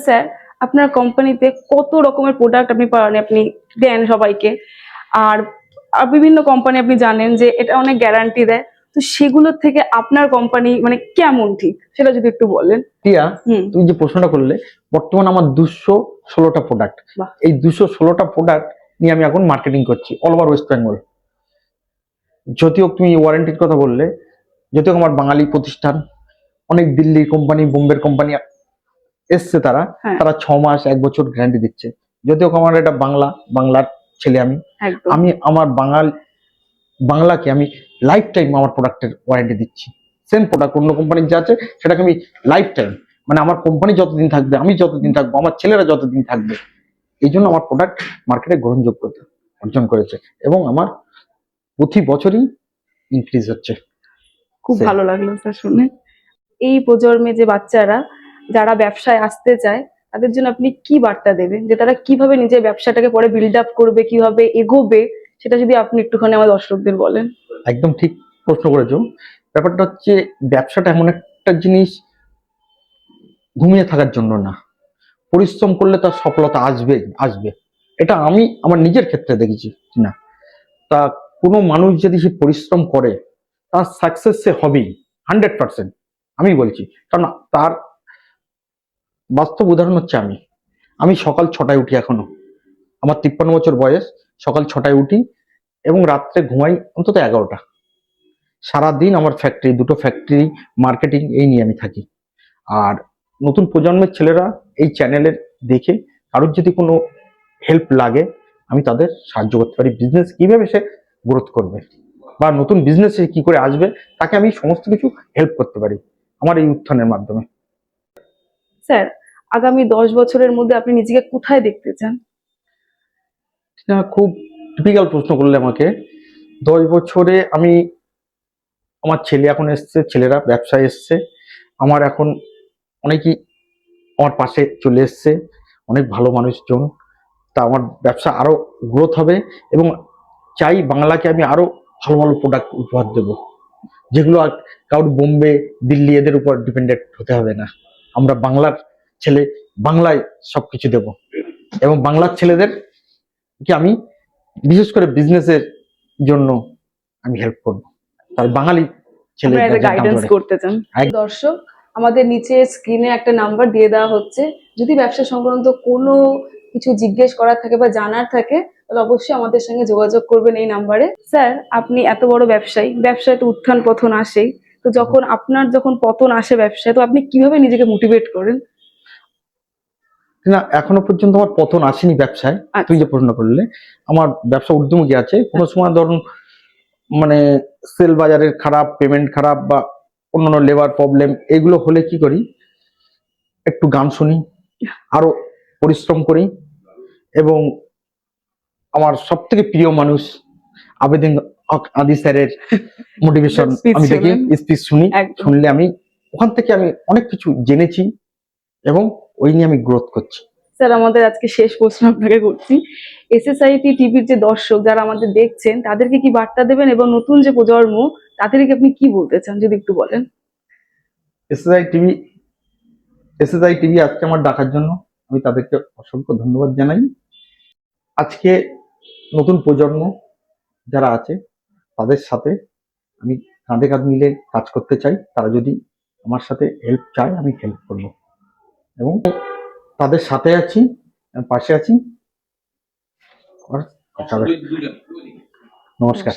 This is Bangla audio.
স্যার, আপনার কোম্পানিতে কত রকমের প্রোডাক্ট আপনি দেন সবাইকে, আর বিভিন্ন কোম্পানি আপনি জানেন যে এটা অনেক গ্যারান্টি দেয়, তো সেগুলোর থেকে আপনার কোম্পানি মানে কেমন ঠিক সেটা যদি একটু বলেন। টিয়া, তুমি যে প্রশ্নটা করলে, বর্তমানে আমার 216টা প্রোডাক্ট, বাহ। এই 216টা প্রোডাক্ট নিয়ে আমি এখন মার্কেটিং করছি অল ওভার ওয়েস্ট বেঙ্গল। যদিও তুমি ওয়ারেন্টির কথা বললে, যদিও আমার বাঙালি প্রতিষ্ঠান, অনেক দিল্লি কোম্পানি, বোম্বের কোম্পানি এসছে, তারা হ্যাঁ। তারা 6 মাস 1 বছর গ্যারান্টি দিচ্ছে। যদিও আমার এটা বাংলার ছেলে, আমি আমার বাংলাকে আমি লাইফ টাইম আমার প্রোডাক্টের ওয়ারেন্টি দিচ্ছি। সেম প্রোডাক্ট অন্য কোম্পানির যা আছে সেটাকে আমি লাইফ টাইম, মানে আমার কোম্পানি যতদিন থাকবে, আমি যতদিন থাকবো, আমার ছেলেরা যতদিন থাকবে, এই জন্য আমার প্রোডাক্ট মার্কেটে গ্রহণযোগ্যতা অর্জন করেছে এবং আমার প্রতি বছরই ইনক্রিজ হচ্ছে। খুব ভালো লাগলো স্যার শুনে। এই প্রজন্মে যে বাচ্চারা যারা ব্যবসায় আসতে চায় তাদের জন্য আপনি কি বার্তা দেবেন, যে তারা কিভাবে নিজের ব্যবসাটাকে পরে বিল্ড আপ করবে, কিভাবে এগোবে, সেটা যদি আপনি একটুখানি আমার দর্শকদের বলেন। একদম ঠিক প্রশ্ন করেছো। ব্যাপারটা হচ্ছে, ব্যবসাটা এমন একটা জিনিস ঘুমিয়ে থাকার জন্য না, পরিশ্রম করলে তার সফলতা আসবে। এটা আমি আমার নিজের ক্ষেত্রে দেখেছি না। তা কোনো মানুষ যদি সে পরিশ্রম করে, তার সাকসেস সে হবেই 100%, আমি বলছি। কারণ তার বাস্তব উদাহরণ হচ্ছে আমি সকাল 6টায় উঠি, এখনো আমার 53 বছর বয়স, সকাল 6টায় উঠি এবং রাত্রে ঘুমাই অন্তত 11টা। সারাদিন আমার দুটো ফ্যাক্টরি, মার্কেটিং, এই নিয়ে আমি থাকি। আর নতুন প্রজন্মের ছেলেরা এই চ্যানেলের দেখে কারোর যদি কোনো হেল্প লাগে, আমি তাদের সাহায্য করতে পারি। বিজনেস কিভাবে সে গ্রোথ করবে বা নতুন বিজনেসে কি করে আসবে, তাকে আমি সমস্ত কিছু হেল্প করতে পারি আমার এই উত্থানের মাধ্যমে। স্যার, আগামী 10 বছরের মধ্যে আপনি নিজেকে কোথায় দেখতে চান? খুব টিপিক্যাল প্রশ্ন করলে আমাকে। 10 বছরে আমার ছেলে এখন এসছে, ছেলেরা ব্যবসায় এসছে, আমার এখন অনেকেই আমার পাশে চলে এসছে, অনেক ভালো মানুষজন। তা আমার ব্যবসা আরো গ্রোথ হবে এবং চাই বাংলাকে আমি আরো ভালো ভালো প্রোডাক্ট উপহার দেব, যেগুলো আর কারোর বোম্বে, দিল্লি এদের উপর ডিপেন্ডেন্ট হতে হবে না। আমরা বাংলার ছেলে, বাংলায় সবকিছু দেব এবং বাংলার ছেলেদের কি আমি বিশেষ করে বিজনেসের জন্য আমি হেল্প করব, তার বাঙালি ছেলে গাইডেন্স করতে চান। দর্শক, আমাদের নিচে স্ক্রিনে একটা নাম্বার দিয়ে দেওয়া হচ্ছে, যদি ব্যবসা সংক্রান্ত কোনো কিছু জিজ্ঞেস করার থাকে বা জানার থাকে, তাহলে অবশ্যই আমাদের সঙ্গে যোগাযোগ করবেন এই নাম্বারে। স্যার, আপনি এত বড় ব্যবসায় তো উত্থান পতন আসেই, তো যখন পতন আসে ব্যবসায়, তো আপনি কিভাবে নিজেকে মোটিভেট করেন? না, এখনো পর্যন্ত আমার পতন আসেনি ব্যবসায়। তুই যে প্রশ্ন করলে, আমার ব্যবসা ঊর্ধ্বমুখী আছে। কোনো সময় ধরুন মানে সেল বাজারের খারাপ, পেমেন্ট খারাপ বা অন্যান্য লেবার প্রবলেম, এগুলো হলে কি করি, একটু গান শুনি, আরো পরিশ্রম করি এবং আমার সব থেকে প্রিয় মানুষ আবেদিন আদি স্যারের মোটিভেশন আমি দেখি, স্পিচ শুনলে আমি ওখান থেকে আমি অনেক কিছু জেনেছি এবং ওই নিয়ে আমি গ্রোথ করছি। স্যার, আমাদের আজকে শেষ প্রশ্ন আপনাকে করছি, এসএসআইটি টিভির যে দর্শক যারা আমাদের দেখছেন, তাদেরকে কি বার্তা দেবেন এবং নতুন যে প্রজন্ম, তাদেরকে আপনি কি বলতে চান যদি একটু বলেন। এসএসআই টিভি আজকে আমার ডাকার জন্য আমি তাদেরকে অসংখ্য ধন্যবাদ জানাই। আজকে নতুন প্রজন্ম যারা আছে তাদের সাথে আমি কাঁধে কাঁধ মিলে কাজ করতে চাই। তারা যদি আমার সাথে হেল্প চায়, আমি হেল্প করব এবং তাদের সাথে আছি, পাশে আছি। নমস্কার।